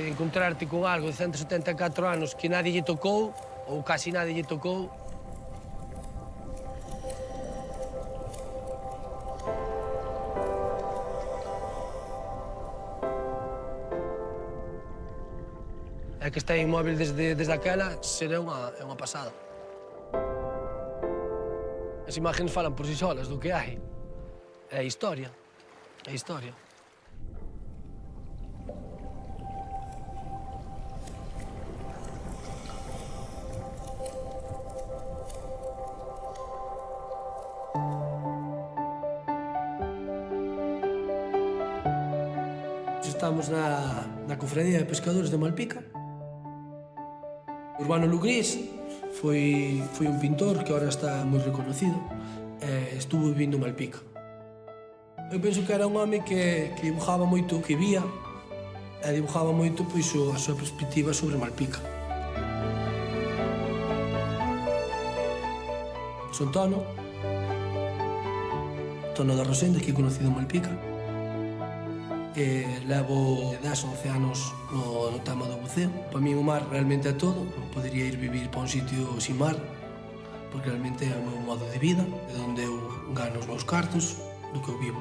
encontrarte con algo de 174 anos que nadie lle tocou, ou casi nadie lle tocou. É que este inmóvil desde aquela será unha pasada. As imagens falan por si solas do que hai. É historia. É historia. Estamos na Cofradía de Pescadores de Malpica. Urbano Lugrís foi un pintor que ahora está moi reconocido e estuvo vivindo en Malpica. Eu penso que era un home que dibujaba moito o que vía e dibujaba moito pois, a súa perspectiva sobre Malpica. Son Tono da Rosenda, que é conocido en Malpica. Levo 10 ou 11 anos no tema do buceo. Para mí o mar realmente é todo. Non podería ir vivir para un sitio sin mar, porque realmente é o meu modo de vida, de onde eu gano os meus cartos, do que eu vivo.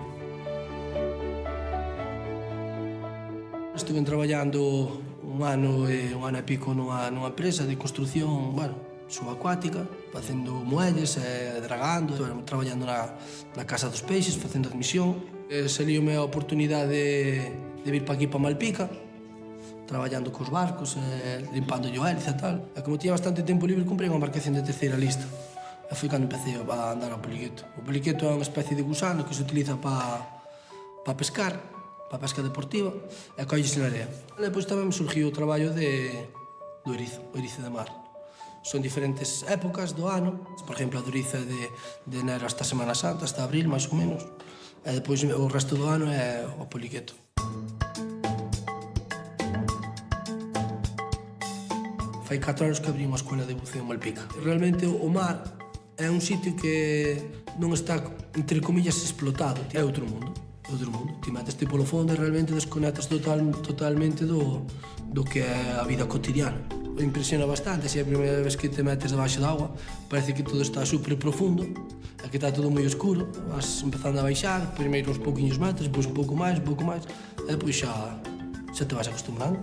Estuve traballando un ano e pico nunha empresa de construcción, subacuática, facendo muelles e dragando, traballando na Casa dos Peixes, facendo admisión. Saliume a oportunidade de vir para aquí, para Malpica, traballando cos barcos, limpando o hélice e tal. E como tinha bastante tempo libre, comprei unha embarcación de terceira lista. E foi cando empecé a andar ao poliqueto. O poliqueto é unha especie de gusano que se utiliza para pescar, para pesca deportiva, e collese na area. E depois tamén me surgiu o traballo do erizo, o erizo de mar. Son diferentes épocas do ano, por exemplo, a do erizo de enero hasta Semana Santa, hasta abril, máis ou menos. E depois o resto do ano é o poliqueto. Fai 4 anos que abrí unha escola de buceo en Malpica. Realmente o mar é un sitio que non está, entre comillas, explotado. É outro mundo. Ti meteste polo fondo e realmente desconectas totalmente do que é a vida cotidiana. Me impresiona bastante, se é a primeira vez que te metes debaixo d'agua, parece que todo está super profundo, e que está todo moi oscuro, vas empezando a baixar, primeiro uns pouquinhos metros, depois un pouco máis, e depois xa te vas acostumbrando.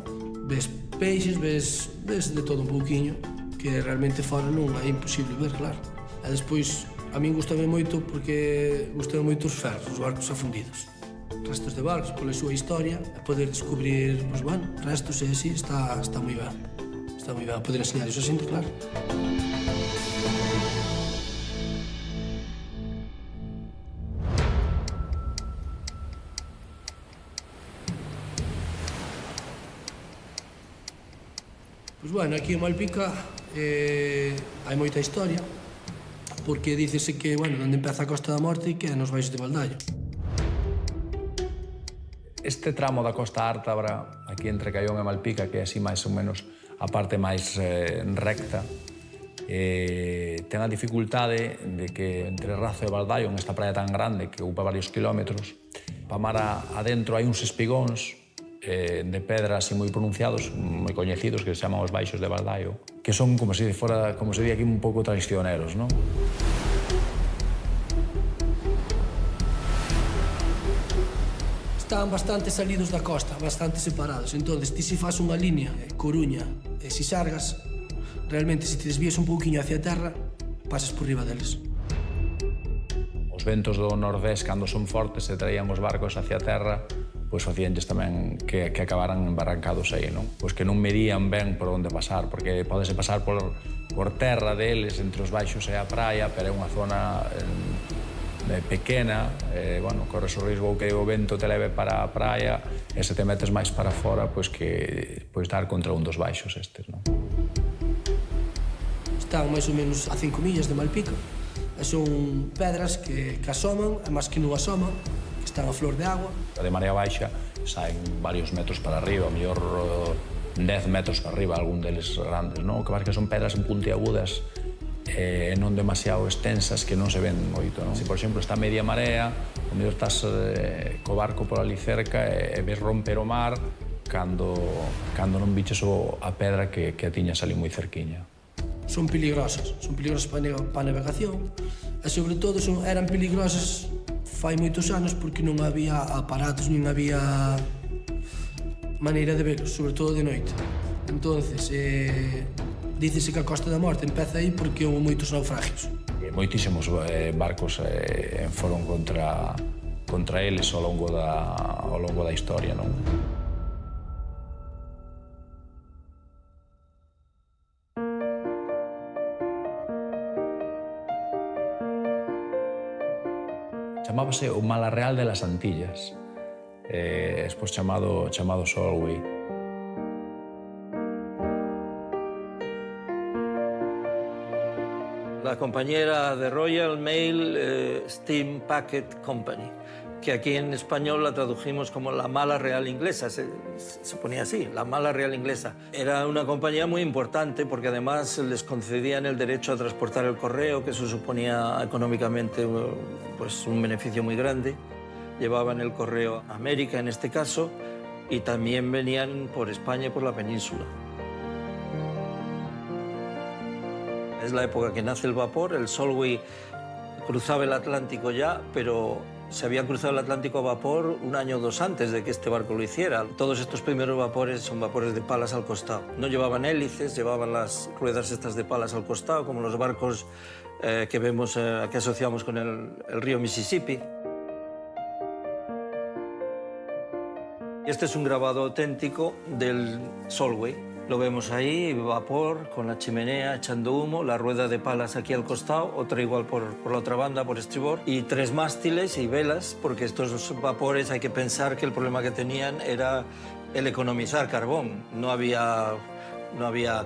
Ves peixes, ves de todo un pouquiño, que realmente fora non é imposible ver, claro. E despois, a min gustame moito porque gustame moito os ferros, os barcos afundidos. Restos de barcos, pola súa historia, e poder descubrir, restos e así, está moi ben. Está moi ben, poder enseñar iso xente, claro. Aquí en Malpica hai moita historia, porque dícese que, onde empeza a Costa da Morte que é nos baixos de Baldaio. Este tramo da Costa Ártabra, aquí entre Caión e Malpica, que é así máis ou menos a parte máis recta, ten a dificultade de que entre Razo e Baldaio, nesta praia tan grande que ocupa varios kilómetros, pa mar adentro hai uns espigóns de pedra así moi pronunciados, moi coñecidos, que se chaman os baixos de Baldaio, que son, como se di aquí, un pouco traicioneros, non? Están bastante salidos da costa, bastante separados. Entón, ti se faz unha línea, Coruña e Sisargas, realmente, se te desvías un pouquiño hacia a terra, pasas por riba deles. Os ventos do nordés, cando son fortes e traían os barcos hacia a terra, pois facíanlles tamén que acabaran embarrancados aí, non? Pois que non medían ben por onde pasar, porque podese pasar por terra deles, entre os baixos e a praia, pero é unha zona pequena, corres o risco que o vento te leve para a praia, e se te metes máis para fora, pois que dar contra un dos baixos estes, non? Están máis ou menos a 5 millas de Malpica, e son pedras que asoman, e máis que non asoman, están a flor de agua. De marea baixa saen varios metros para arriba, a mellor 10 metros para arriba, algún deles grandes, non? O que pasa que son pedras puntiagudas e non demasiado extensas que non se ven moito, non? Se, por exemplo, está media marea, o mellor estás co barco por ali cerca e ves romper o mar, cando non biches a pedra que a tiñas ali moi cerquiña. Son peligrosas para a navegación e, sobre todo, eran peligrosas fai moitos anos porque non había aparatos, nin había maneira de velos, sobre todo de noite. Entonces, dícese que a Costa da Morte empeza aí porque houve moitos naufragios. Moitísimos barcos foron contra eles ao longo da historia, non? Chamábase o Malareal de las Antillas, despois chamado Solway. La compañía era de Royal Mail Steam Packet Company, que aquí en español la tradujimos como la Mala Real Inglesa, se ponía así, la Mala Real Inglesa. Era una compañía muy importante porque además les concedían el derecho a transportar el correo, que eso suponía económicamente pues, un beneficio muy grande. Llevaban el correo a América en este caso y también venían por España y por la península. Es la época que nace el vapor, el Solway cruzaba el Atlántico ya, pero se había cruzado el Atlántico a vapor un año o dos antes de que este barco lo hiciera. Todos estos primeros vapores son vapores de palas al costado. No llevaban hélices, llevaban las ruedas estas de palas al costado, como los barcos que vemos, que asociamos con el río Mississippi. Este es un grabado auténtico del Solway. Lo vemos ahí, vapor, con la chimenea echando humo, la rueda de palas aquí al costado, otra igual por la otra banda, por estribor, y tres mástiles y velas, porque estos vapores hay que pensar que el problema que tenían era el economizar carbón. No había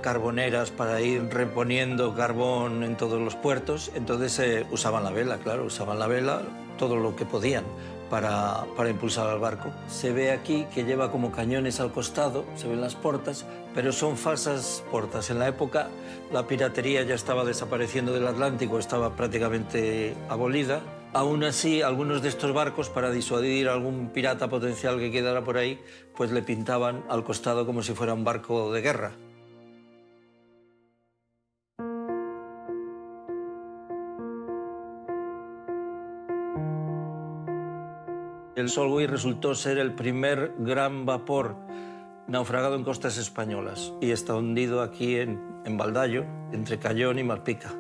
carboneras para ir reponiendo carbón en todos los puertos, entonces usaban la vela, claro, usaban la vela todo lo que podían para impulsar al barco. Se ve aquí que lleva como cañones al costado, se ven las portas, pero son falsas portas. En la época la piratería ya estaba desapareciendo del Atlántico, estaba prácticamente abolida. Aún así, algunos de estos barcos, para disuadir a algún pirata potencial que quedara por ahí, pues le pintaban al costado como si fuera un barco de guerra. El Solway resultó ser el primer gran vapor naufragado en costas españolas y está hundido aquí en Baldayo, entre Cayón y Malpica.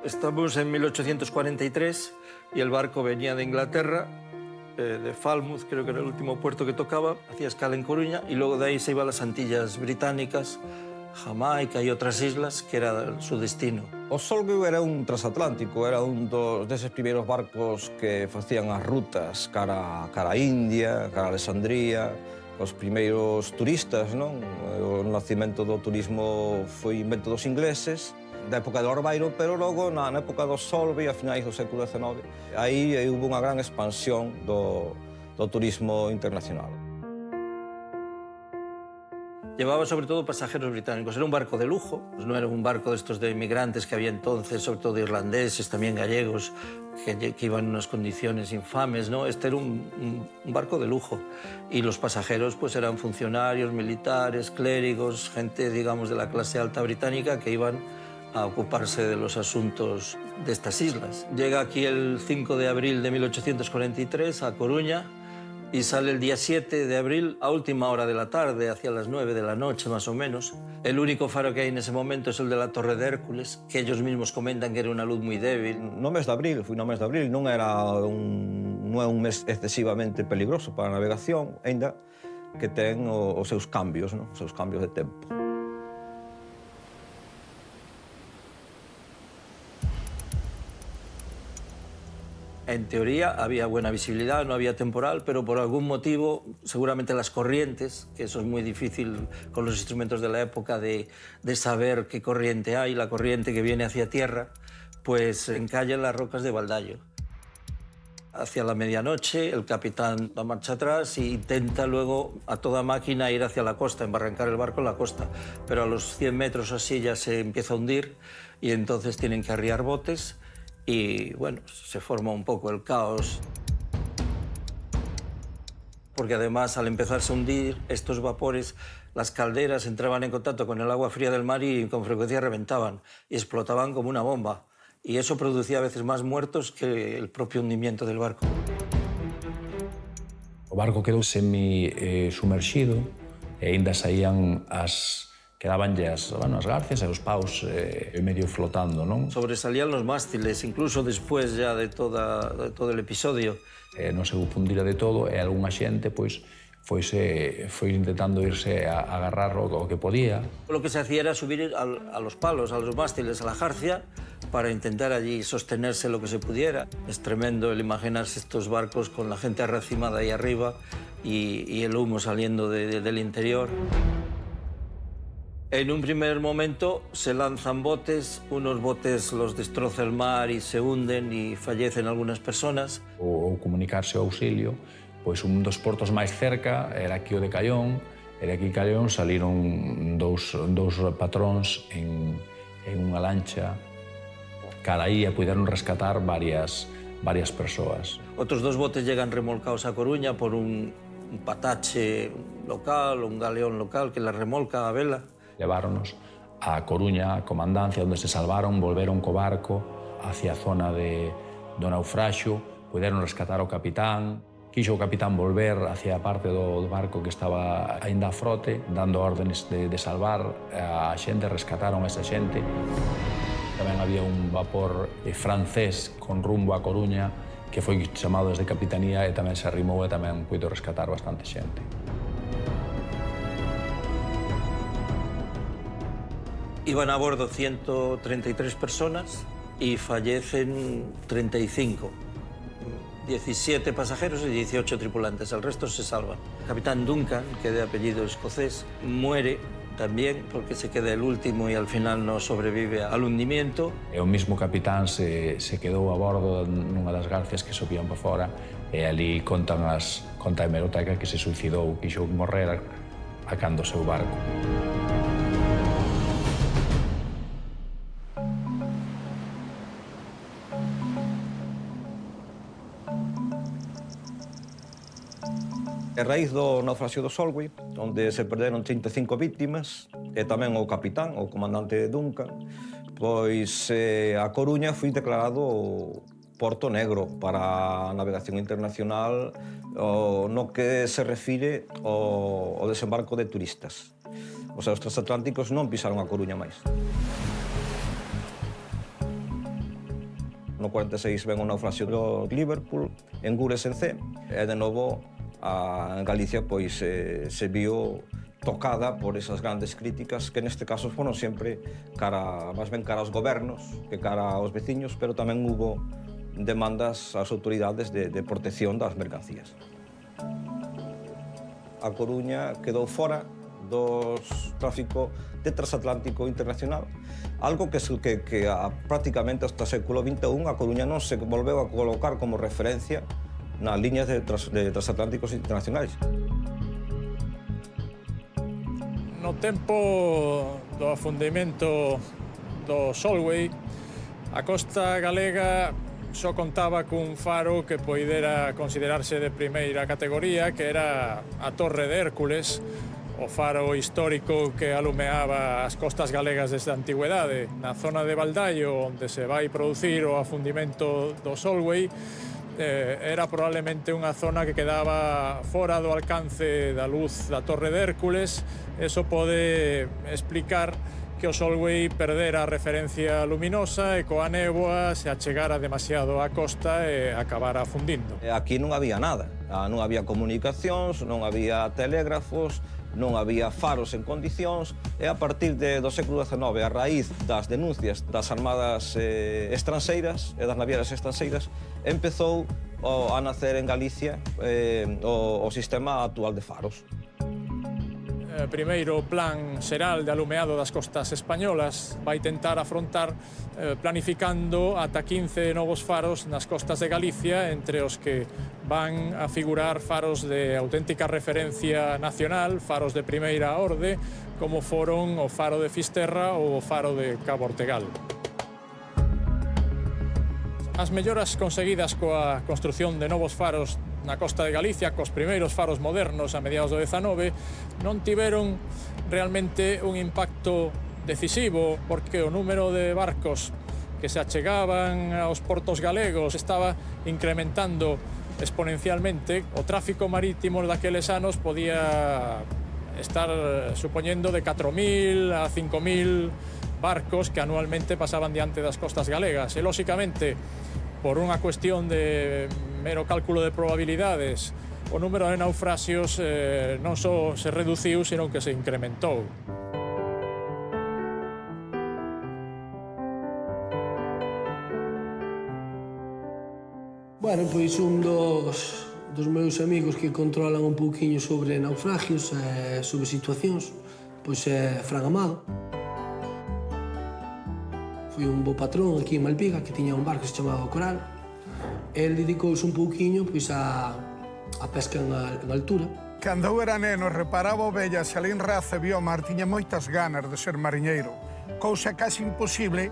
Estamos en 1843 y el barco venía de Inglaterra, de Falmouth, creo que era el último puerto que tocaba, hacía escala en Coruña y luego de ahí se iba a las Antillas Británicas, Jamaica y otras islas, que era su destino. O Solway era un transatlántico, era un deses primeiros barcos que facían as rutas cara a India, cara a Alexandría, os primeiros turistas, non? O nacimento do turismo foi invento dos ingleses, da época de Lord Byron, pero logo na época do Solway, a finais do século XIX, aí houve unha gran expansión do turismo internacional. Llevaba sobre todo pasajeros británicos. Era un barco de lujo, pues no era un barco de estos de inmigrantes que había entonces, sobre todo irlandeses, también gallegos, que iban en unas condiciones infames, ¿no? Este era un barco de lujo. Y los pasajeros pues eran funcionarios, militares, clérigos, gente, digamos, de la clase alta británica que iban a ocuparse de los asuntos de estas islas. Llega aquí el 5 de abril de 1843 a Coruña, y sale el día 7 de abril a última hora de la tarde, hacia las 9 de la noche más o menos. El único faro que hay en ese momento es el de la Torre de Hércules, que ellos mismos comentan que era una luz muy débil. No mes de abril, foi no mes de abril, non é un mes excesivamente peligroso para a navegación, ainda que ten os seus cambios, non? Os seus cambios de tempo. En teoría había buena visibilidad, no había temporal, pero por algún motivo, seguramente las corrientes, que eso es muy difícil con los instrumentos de la época de saber qué corriente hay, la corriente que viene hacia tierra, pues encalla en las rocas de Baldayo. Hacia la medianoche el capitán da marcha atrás e intenta luego a toda máquina ir hacia la costa, embarrancar el barco en la costa, pero a los 100 metros o así ya se empieza a hundir y entonces tienen que arriar botes. Y bueno, se forma un poco el caos. porque además al empezarse a hundir estos vapores, las calderas entraban en contacto con el agua fría del mar y con frecuencia reventaban y explotaban como una bomba. Y eso producía a veces más muertos que el propio hundimiento del barco. O barco quedou semi-sumerxido e ainda saían quedabanlle as garcias e os paus medio flotando, non? Sobresalían los mástiles, incluso después ya de todo el episodio. Non se fundira de todo e algunha xente foi intentando irse a agarrar o que podía. Lo que se hacía era subir a los palos, a los mástiles, a la jarcia, para intentar allí sostenerse lo que se pudiera. Es tremendo el imaginarse estos barcos con la gente arracimada ahí arriba y el humo saliendo del interior. En un primer momento se lanzan botes, unos botes los destroza el mar y se hunden y fallecen algunas personas. Ou comunicarse ao auxilio, pois un dos portos máis cerca era aquí o de Callón, e de aquí Callón saliron dous patróns en unha lancha cara aí e puderon rescatar varias persoas. Otros dos botes llegan remolcados a Coruña por un patache local, un galeón local que la remolca a vela. Leváronos a Coruña, a comandancia, onde se salvaron, volveron co barco hacia a zona do naufraxio, puderon rescatar o capitán. Quixo o capitán volver hacia a parte do barco que estaba aínda a frote, dando órdenes de salvar a xente, rescataron a esa xente. Tamén había un vapor francés con rumbo a Coruña que foi chamado desde Capitanía e tamén se arrimou e tamén puido rescatar bastante xente. Iban a bordo 133 personas y fallecen 35. 17 pasajeros y 18 tripulantes, el resto se salvan. El capitán Duncan, que de apellido escocés, muere también porque se queda el último y al final no sobrevive al hundimiento. E o mismo capitán se quedou a bordo nunha das garcias que subían para fora e ali conta a hemeroteca que se suicidou, quixo morrer a cando o seu barco. A raíz do naufraxio do Solway, onde se perderon 35 víctimas, e tamén o capitán, o comandante Duncan, pois a Coruña foi declarado Porto Negro para a navegación internacional no que se refire ao desembarco de turistas. O sea, os transatlánticos non pisaron a Coruña máis. No 46 ven o naufraxio do Liverpool, en Gures en C, e de novo a Galicia pois se viu tocada por esas grandes críticas que neste caso foron sempre máis ben cara aos gobernos que cara aos veciños, pero tamén hubo demandas ás autoridades de protección das mercancías. A Coruña quedou fora do tráfico de transatlántico internacional, algo que prácticamente hasta o século XXI a Coruña non se volveu a colocar como referencia nas liñas de transatlánticos internacionais. No tempo do afundimento do Solway, a costa galega só contaba cun faro que poidera considerarse de primeira categoría, que era a Torre de Hércules, o faro histórico que alumeaba as costas galegas desde a antigüedade. Na zona de Baldaio, onde se vai producir o afundimento do Solway, era probablemente unha zona que quedaba fora do alcance da luz da Torre de Hércules. Eso pode explicar que o Solway perdera a referencia luminosa e coa néboa se achegara demasiado á costa e acabara fundindo. Aquí non había nada, non había comunicacións, non había telégrafos, non había faros en condicións, e a partir do século XIX, a raíz das denuncias das armadas estranxeiras e das navieiras estranxeiras, empezou a nacer en Galicia o sistema actual de faros. Primeiro plan xeral de alumeado das costas españolas vai tentar afrontar planificando ata 15 novos faros nas costas de Galicia, entre os que van a figurar faros de auténtica referencia nacional, faros de primeira orde, como foron o faro de Fisterra ou o faro de Cabo Ortegal. As melloras conseguidas coa construción de novos faros na costa de Galicia, cos primeiros faros modernos a mediados do XIX, non tiveron realmente un impacto decisivo, porque o número de barcos que se achegaban aos portos galegos estaba incrementando exponencialmente. O tráfico marítimo daqueles anos podía estar supoñendo de 4.000 a 5.000 barcos que anualmente pasaban diante das costas galegas. E, lóxicamente, por unha cuestión de mero cálculo de probabilidades, o número de naufraxios non só se reduciu, senón que se incrementou. Bueno, pois un dos meus amigos que controlan un pouquiño sobre naufragios e sobre situacións, pois é Fran Amado. Foi un bo patrón aquí en Malpica que tiña un barco que se chamaba Coral. El dedicouse un pouquiño pois a pesca en altura. Cando eu era neno reparaba ovellas e alín Raza Biomar tiña moitas ganas de ser mariñeiro, cousa casi imposible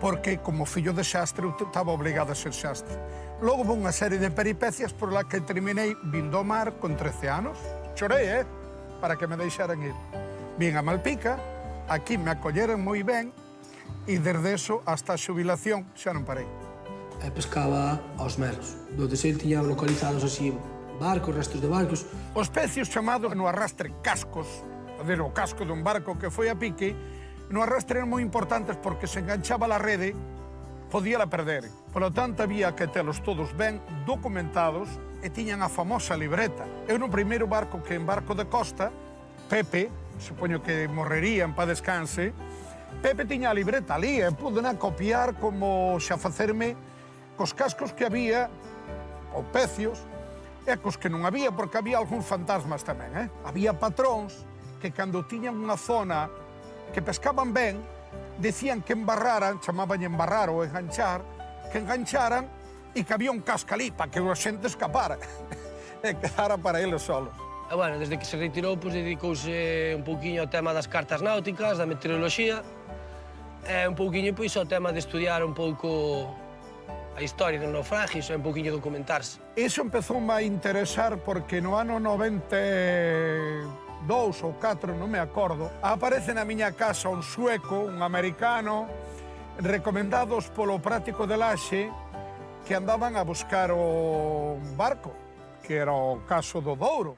porque, como fillo de xastre, eu estaba obligado a ser xastre. Logo houve unha serie de peripecias por la que terminei vindo ao mar con 13 anos. Chorei, para que me deixaran ir. Vin a Malpica, aquí me acolleron moi ben, e desde eso hasta a xubilación xa non parei. E pescaba aos merlos, donde se tiña localizados así barcos, restos de barcos. Os pecios chamados no arrastre cascos, o casco dun barco que foi a pique, no arrastre eran moi importantes porque se enganchaba a rede, podíala perder. Por lo tanto, había que telos todos ben documentados e tiñan a famosa libreta. Eu no primeiro barco que en barco de costa, Pepe, supoño que morrería en paz descanse, Pepe tiña a libreta ali e pudena copiar como xa facerme cos cascos que había, ou pecios, e cos que non había, porque había algúns fantasmas tamén, Había patróns que cando tiñan unha zona que pescaban ben, decían que embarraran, chamaban embarrar ou enganchar, que engancharan e que había un cascalí para que a xente escapara e quedara para eles solos. E, bueno, desde que se retirou, pois, dedicouse un pouquiño ao tema das cartas náuticas, da meteoroloxía, e un pouquiño, pois, ao tema de estudiar un pouco a historia dos naufragios e un pouquiño documentarse. Iso empezoume a interesar porque no ano 92 ou 4, non me acordo, aparece na miña casa un sueco, un americano, recomendados polo práctico de Laxe, que andaban a buscar o barco, que era o caso do Douro.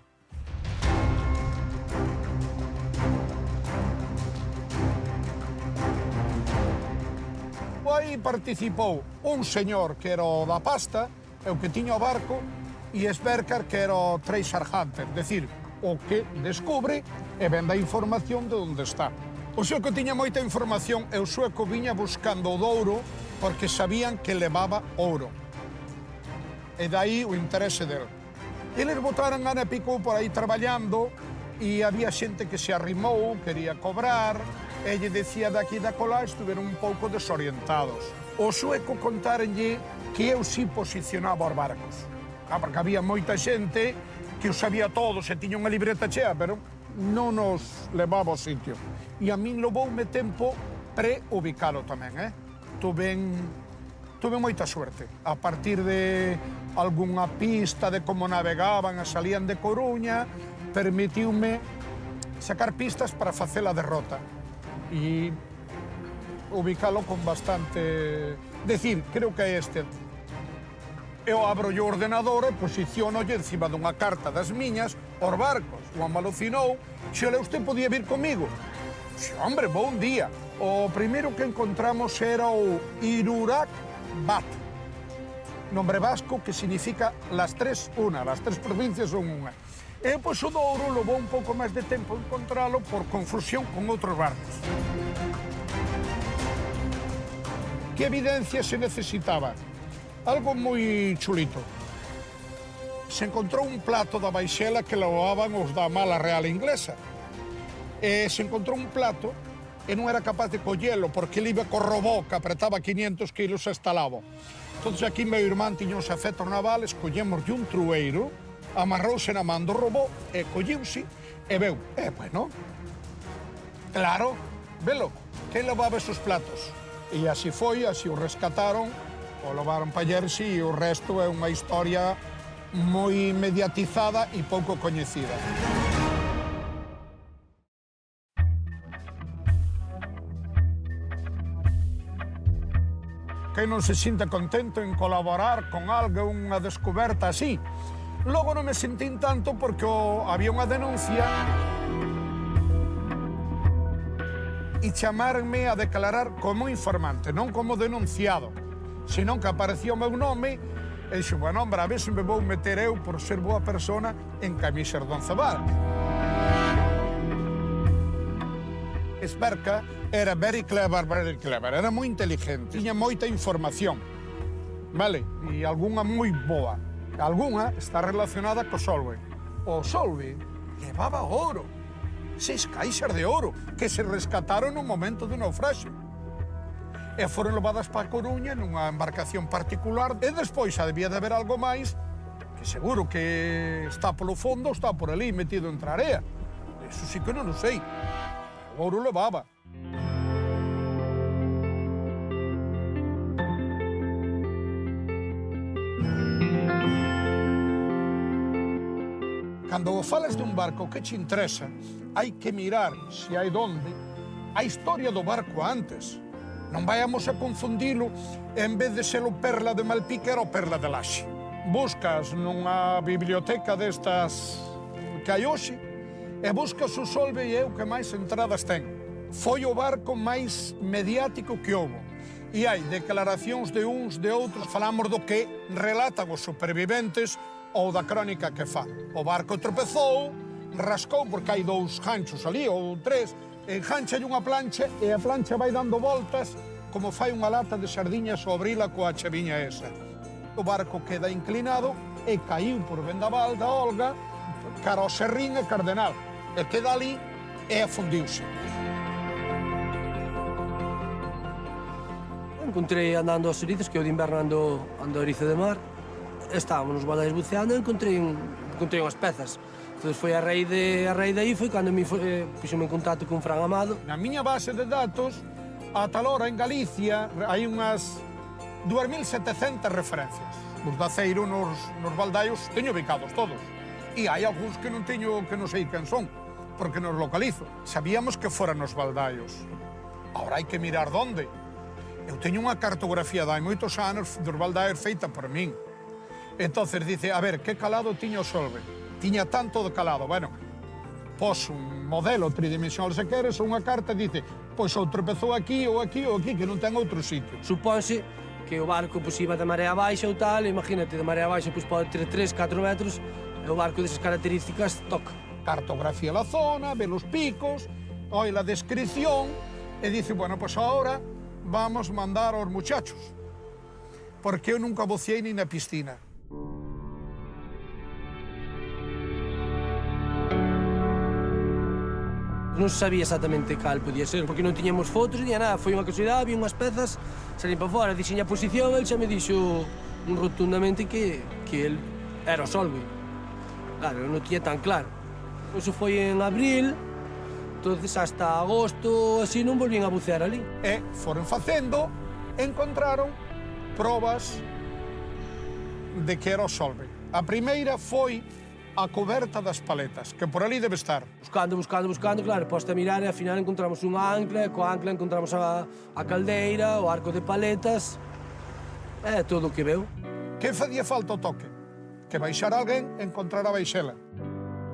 Aí participou un señor que era o da pasta, e o que tiña o barco, e Sverker que era o treasure hunter, decir, o que descubre e vende a información de onde está. O sueco tiña moita información e o sueco viña buscando o Douro porque sabían que levaba ouro. E dai o interese del. Eles botaron a Pico por aí traballando e había xente que se arrimou, quería cobrar, e lle decía daqui da colá, estuveron un pouco desorientados. O sueco contarenlle que eu si posicionaba os barcos. Porque había moita xente que os sabía todos e tiña unha libreta chea, pero non nos levaba ao sitio. E a min levoume tempo pre-ubicalo tamén, Tuve moita suerte. A partir de algunha pista de como navegaban e salían de Coruña, permitiume sacar pistas para facer a derrota. E ubicalo con bastante... Decir, creo que é este. Eu abro o ordenador e posiciono encima dunha carta das miñas os barcos. O amalocinou, xole, usted podía vir comigo? Hombre, bon día. O primeiro que encontramos era o Irurak Bat, nombre vasco que significa las tres una, las tres provincias son unha. E, pois, o Douro levou un pouco máis de tempo encontralo por confusión con outros barcos. Que evidencia se necesitaba? Algo moi chulito. Se encontrou un plato da baixela que levaban os da mala real inglesa. E se encontrou un plato e non era capaz de collelo porque ele iba co robó que apretaba 500 kilos a estalavo. Entón, aquí meu irmán tiña uns afetos navales, collemos de un trueiro, amarrouse na man do robó e colliuse e veu. Bueno, claro, velo, que levaba esos platos. E así foi, así o rescataron, o levaron pa Jersey e o resto é unha historia moi mediatizada e pouco coñecida. Quen non se sinta contento en colaborar con algo, unha descoberta así. Logo non me sentín tanto porque había unha denuncia e chamarme a declarar como informante, non como denunciado, senón que aparecía o meu nome e dixo, bueno, hombre, a ver se me vou meter eu por ser boa persona en camisas de Onceval. Esperca era very clever, era moi inteligente, tiña moita información, vale? E algunha moi boa. Algunha está relacionada co Solvay. O Solvay levaba ouro, 6 caixas de ouro, que se rescataron no momento do naufraxio. E foron levadas para a Coruña nunha embarcación particular, e despois xa debía de haber algo máis, que seguro que está polo fondo, está por ali metido entre a area. Eso sí que non o sei. O ouro levaba. Cando falas dun barco que che interesa, hai que mirar, se hai donde, a historia do barco antes. Non vayamos a confundilo, en vez de ser o Perla de Malpica, era o Perla de Laxe. Buscas nunha biblioteca destas que hai hoxe, e buscas o Solvay e é o que máis entradas ten. Foi o barco máis mediático que houve. E hai declaracións de uns, de outros, falamos do que relatan os superviventes ou da crónica que fan. O barco tropezou, rascou, porque hai 2 ganchos ali, ou 3, engancha unha plancha e a plancha vai dando voltas como fai unha lata de sardiñas ao abrila coa chaviña esa. O barco queda inclinado e caiu por vendaval da Olga cara ao Serrín e Cardenal. E queda ali e afundiuse. Encontrei andando aos Orizos, que eu de inverno ando a Orizo de Mar. Estábamos nos baldaios buceando e encontrei unhas pezas. Entón foi a raíz de aí foi cando puxome en contacto con Fran Amado. Na miña base de datos, a tal hora en Galicia, hai unhas 2.700 referencias. Os de aceiro nos baldaios teño ubicados todos. E hai algúns que non teño, que non sei quen son, porque nos localizo. Sabíamos que foran nos baldaios. Ahora hai que mirar donde. Eu teño unha cartografía de hai moitos anos dos baldaios feita por min. Entonces dice, a ver, que calado tiña o Solvay? Tiña tanto de calado. Bueno, pos un modelo tridimensional, se queres, unha carta dice, pois ou tropezou aquí ou aquí ou aquí, que non ten outro sitio. Supónse que o barco iba de marea baixa ou tal, imagínate, de marea baixa pode ter 3-4 metros, e o barco desas características toca. Cartografía la zona, ve los picos, oye la descripción, e dice, bueno, pues ahora vamos a mandar aos muchachos, porque eu nunca buceei ni na piscina. Non se sabía exactamente cal podía ser, porque non tiñamos fotos ni nada, foi unha casualidade, vi unhas pezas, salín para fora, dixen a posición, el xa me dixo rotundamente que el era o Solvay. Claro, non tiña tan claro. Eso foi en abril, entonces hasta agosto, así, non volvían a bucear ali. E foron facendo, encontraron probas de que era o Solvay. A primeira foi a coberta das paletas, que por ali debe estar. Buscando, claro, posta a mirar e ao final encontramos unha ancla, e coa ancla encontramos a caldeira, o arco de paletas, é todo o que veu. Que facía falta o toque? Que baixara alguén e encontrar a baixela.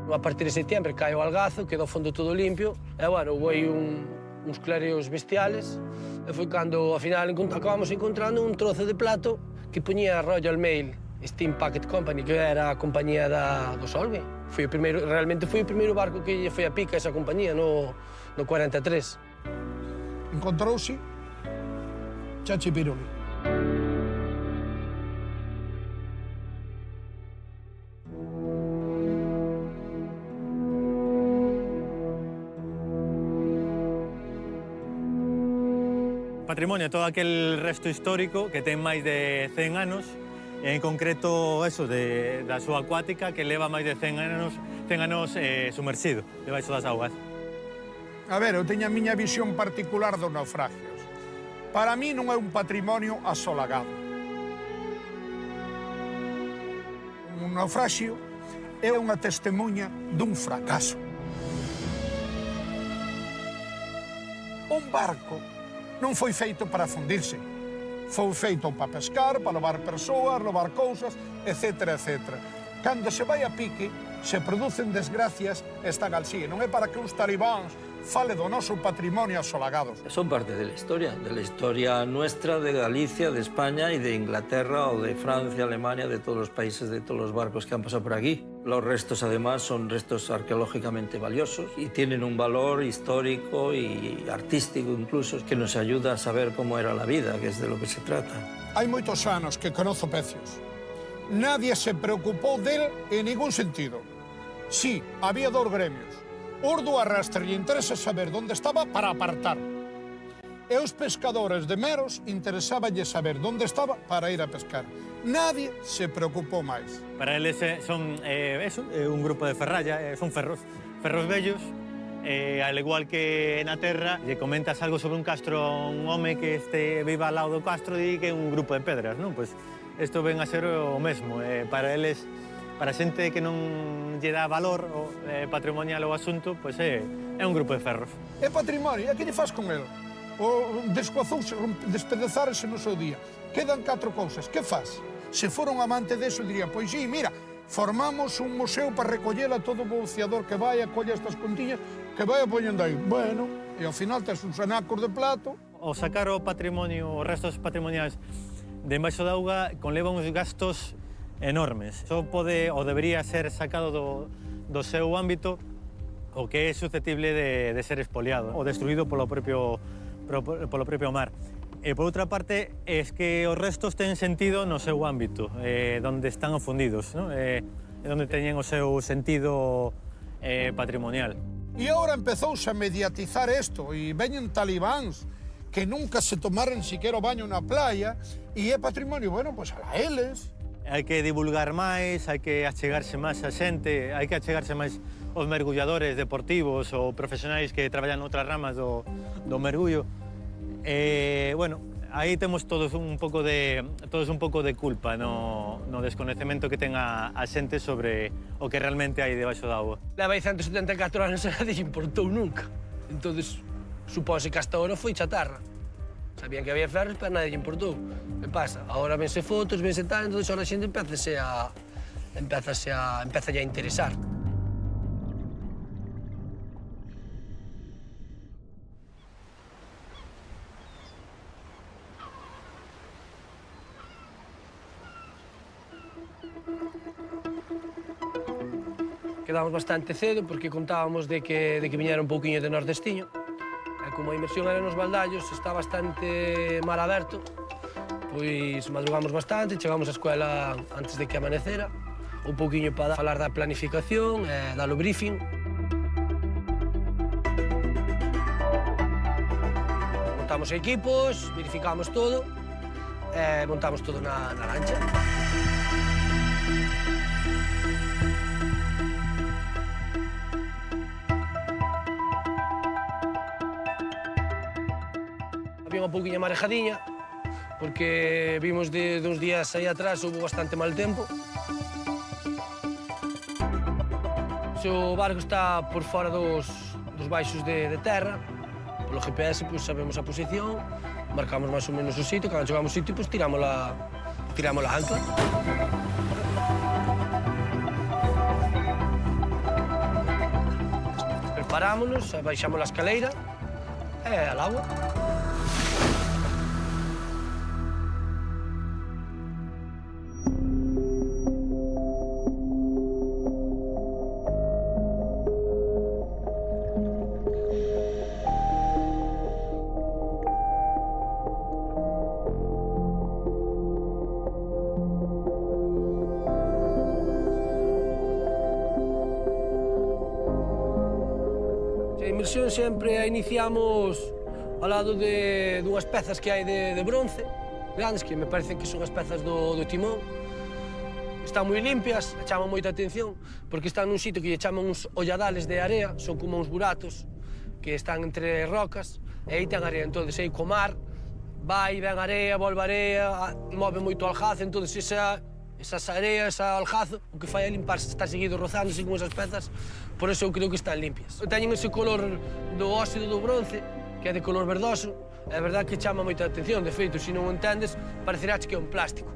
A partir de setembro cae o algazo, queda o fondo todo limpio, e, bueno, houve aí uns clareos bestiales, e foi cando, ao final, acabamos encontrando un trozo de plato que poñía a Royal Mail Steam Packet Company, que era a compañía do Solvay. Realmente foi o primeiro barco que foi a pica esa compañía, no 43. Encontrouse Chachi Piruli. Patrimonio, todo aquel resto histórico que ten máis de 100 anos, e en concreto eso da súa acuática que leva máis de 100 anos sumerxido debaixo das augas. A ver, eu teño a miña visión particular dos naufragios. Para mí non é un patrimonio asolagado. Un un naufraxio é unha testemunha dun fracaso. Un barco non foi feito para fundirse. Foi feito para pescar, para levar persoas, levar cousas, etc, etc. Cando se vai a pique, se producen desgracias, están al sí. Non é para que uns talibáns fale do noso patrimonio asolagados. Son parte de la historia nuestra, de Galicia, de España y de Inglaterra o de Francia, Alemania, de todos los países, de todos los barcos que han pasado por aquí. Los restos, además, son restos arqueológicamente valiosos y tienen un valor histórico y artístico incluso, que nos ayuda a saber cómo era la vida, que es de lo que se trata. Hai moitos anos que conozo Pecios. Nadie se preocupou del en ningún sentido. Sí, había dos gremios. Os do arrastre lle interesa saber onde estaba para apartar. E os pescadores de Meros interesáballe saber onde estaba para ir a pescar. Nadie se preocupou máis. Para eles son un grupo de ferralla, son ferros vellos. Al igual que na terra, lle comentas algo sobre un castro a un home que viva ao lado do castro e que é un grupo de pedras, non? Pois isto ven a ser o mesmo. Para eles, para xente que non lle dá valor patrimonial ao asunto, pois é un grupo de ferros. É patrimonio, e que lle faz con el? Descoazouse, despedazarse no seu día. Quedan 4 cousas, que faz? Se for un amante deso, diría, pois sí, mira, formamos un museo para recoller a todo buceador que vai a coller estas puntiñas, que vai a poñendo aí. Bueno, e ao final tes uns anacos de plato. O sacar o patrimonio, os restos patrimoniais de embaixo da auga conleva uns gastos enormes. Só pode ou debería ser sacado do seu ámbito o que é susceptible de ser expoliado ou destruído polo propio mar. E, por outra parte, é que os restos ten sentido no seu ámbito, onde están fundidos, non? Onde teñen o seu sentido patrimonial. E agora empezouse a mediatizar isto, e veñen talibáns que nunca se tomaran siquiera o baño na playa, e é patrimonio, bueno, pois a eles. Hai que divulgar máis, hai que achegarse máis a xente, hai que achegarse máis os mergulladores deportivos ou profesionais que traballan noutras ramas do mergullo. Bueno, aí temos todos un pouco de culpa no desconocemento que ten a xente sobre o que realmente hai debaixo da auga. Leva aí 174 anos e nadie lle importou nunca. Entonces, supóse que hasta ahora foi chatarra. Sabían que había ferros, pero nadie lle importou. Que pasa? Ahora vense fotos, vense tal, entonces ahora a xente empeza a interesar. Quedamos bastante cedo porque contábamos de que viñera un pouquiño de nordestiño. E como a inmersión era nos baldallos, está bastante mar aberto, pois madrugamos bastante, chegamos á escola antes de que amanecera, un pouquiño para falar da planificación e dar o briefing. Montamos equipos, verificamos todo e montamos todo na lancha. Había unha pouquinha marejadiña, porque vimos de uns días aí atrás houve bastante mal tempo. Se o barco está por fora dos baixos de terra, polo GPS pois sabemos a posición, marcamos máis ou menos o sitio, cando chegamos ao sitio pois tiramos a ancla. Preparámonos, baixamos a escaleira e al agua. A inmersión sempre a iniciamos ao lado dunhas pezas que hai de bronce, grandes, que me parecen que son as pezas do timón. Están moi limpias, chaman moita atención, porque están nun sitio que lle chaman uns olladales de area, son como uns buratos que están entre rocas, e aí ten area. Entón, aí co mar, vai, ven area, volve area, move moito o aljace, entón esa Esas areas, esa aljazo, o que fai é limparse, está seguido rozándose con esas pezas, por eso eu creo que están limpias. Teñen ese color do óxido do bronce, que é de color verdoso, é verdade que chama moita atención, de feito, se non o entendes, parecerá que é un plástico.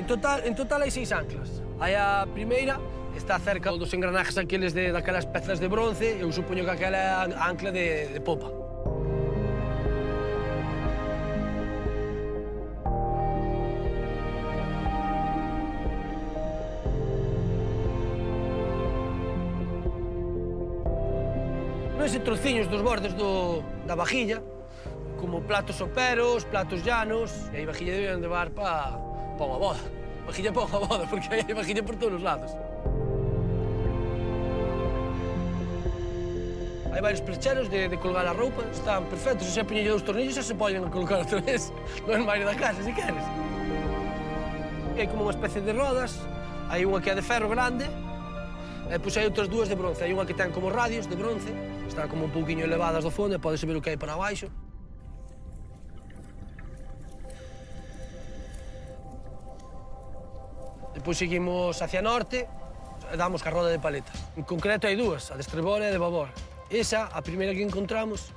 En total hai 6 anclas. Hai a primeira, está cerca dos engranajes aqueles daquelas pezas de bronce, eu supoño que aquela é a ancla de popa. Ese trociños dos bordes da vajilla, como platos soperos, platos llanos, e aí vajilla deben levar pa unha boda. Vajilla pa unha boda, porque hai vajilla por todos os lados. Hai varios percheros de colgar a roupa, están perfectos, se poñenlle 2 tornillos xa se poden colocar outra vez no armario da casa, se queres. Hai como unha especie de rodas, hai unha que é de ferro grande, e pois hai outras 2 de bronce, hai unha que ten como radios de bronce, están como un pouquiño elevadas do fondo e podese ver o que hai para abaixo. Depois seguimos hacia norte e damos ca roda de paletas. En concreto hai 2, a de estribor e a de babor. Esa, a primeira que encontramos,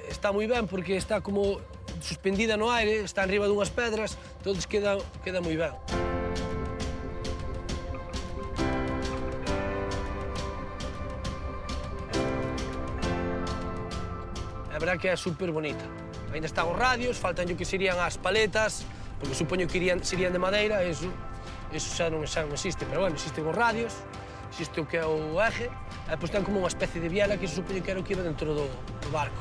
está moi ben porque está como suspendida no aire, está enriba dunhas pedras, entonces queda moi ben. A verdad que é super bonita. Ainda están os radios, faltan o que serían as paletas, porque supoño que serían de madeira, eso xa non existe, pero bueno, existen os radios, existe o que é o eje, e pois ten como unha especie de biela que supoño que era o que iba dentro do barco.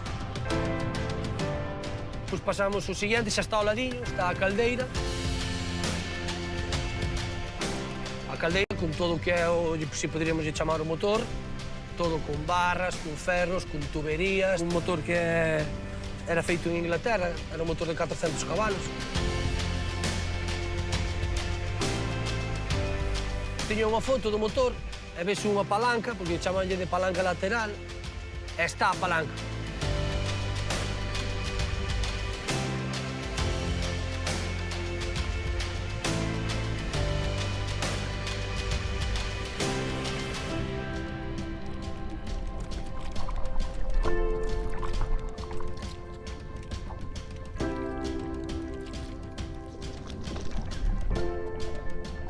Pois pasamos o seguinte, xa está ao ladiño, está a caldeira. A caldeira con todo o que é o, se poderíamos chamar o motor, todo con barras, con ferros, con tuberías, un motor que era feito en Inglaterra, era un motor de 400 cabalos. Teño unha foto do motor e ves unha palanca, porque chamanlle de palanca lateral, e está a palanca.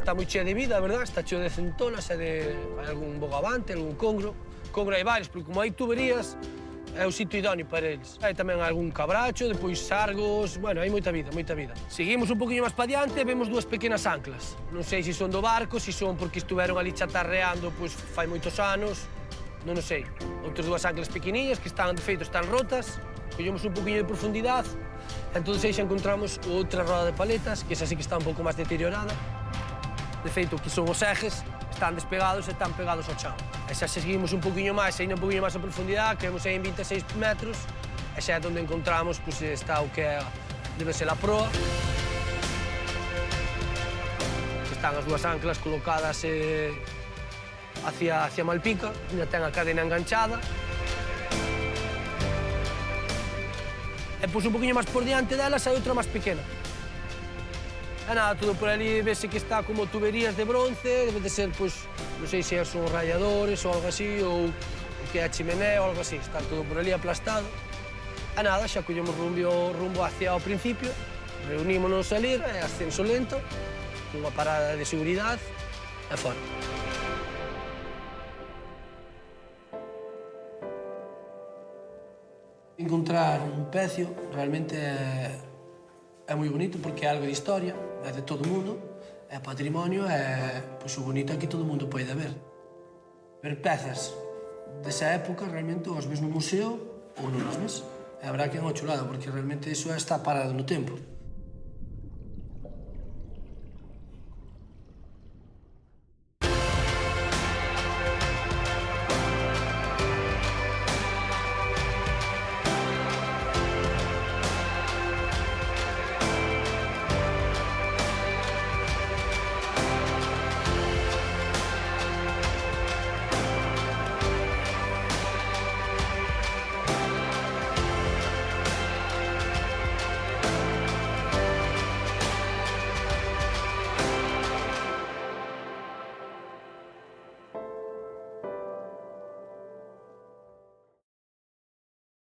Está moi chea de vida, a verdad, está cheo de centolas e hai algún bogavante, algún congro. Congro hai varios, porque como hai tuberías, é o sitio idóneo para eles. Hai tamén algún cabracho, depois sargos, bueno, hai moita vida, moita vida. Seguimos un poquinho máis para diante e vemos 2 pequenas anclas. Non sei se son do barco, se son porque estuveron ali chatarreando, pois fai moitos anos, non o sei. Outras 2 anclas pequeniñas que están, de feito, están rotas, collemos un poquinho de profundidade, entón aí xa encontramos outra roda de paletas, que esa sí que está un pouco máis deteriorada. De feito, que son os ejes, están despegados e están pegados ao chão. E xa seguimos un poquinho máis, ainda un poquinho máis a profundidade, que vemos aí en 26 metros, e xa é onde encontramos, pois, está o que é, debe ser a proa. Están as 2 anclas colocadas hacia Malpica, ainda ten a cadena enganchada. E, pois, un poquinho máis por diante delas hai outra máis pequena. E nada, todo por ali vese que está como tuberías de bronce, debe de ser, pois, non sei se son radiadores ou algo así, ou o que é a chimenea ou algo así, está todo por ali aplastado. E nada, xa collemos rumbo hacia o principio, reunímonos a salir, ascenso lento, unha parada de seguridade, e fora. Encontrar un pecio realmente é moi bonito porque é algo de historia, é de todo o mundo, é patrimonio, é pois, o bonito é que todo o mundo pode ver. Ver pezas desa época realmente os ves no museo ou non os ves. É a verdad que é unha chulada porque realmente iso está parado no tempo.